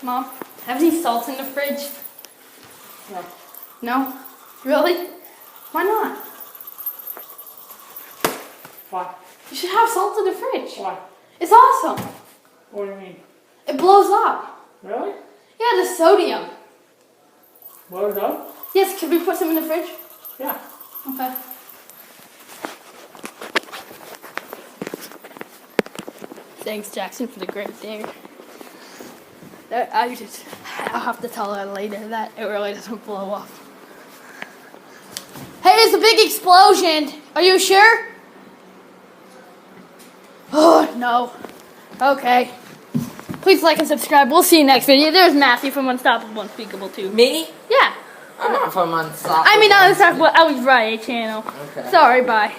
Mom, have any salt in the fridge? No. No? Really? Why not? Why? You should have salt in the fridge. Why? It's awesome. What do you mean? It blows up. Really? Yeah, the sodium. Blow it up? Yes, can we put some in the fridge? Yeah. Okay. Thanks, Jackson, for the great dare. I'll have to tell her later that it really doesn't blow up. Hey, it's a big explosion. Are you sure? Oh, no. Okay. Please like and subscribe. We'll see you next video. There's Matthew from Unstoppable Unspeakable too. Me? Yeah. I'm not from Unstoppable. I mean, not Unstoppable. I was right, channel. Okay. Sorry, bye.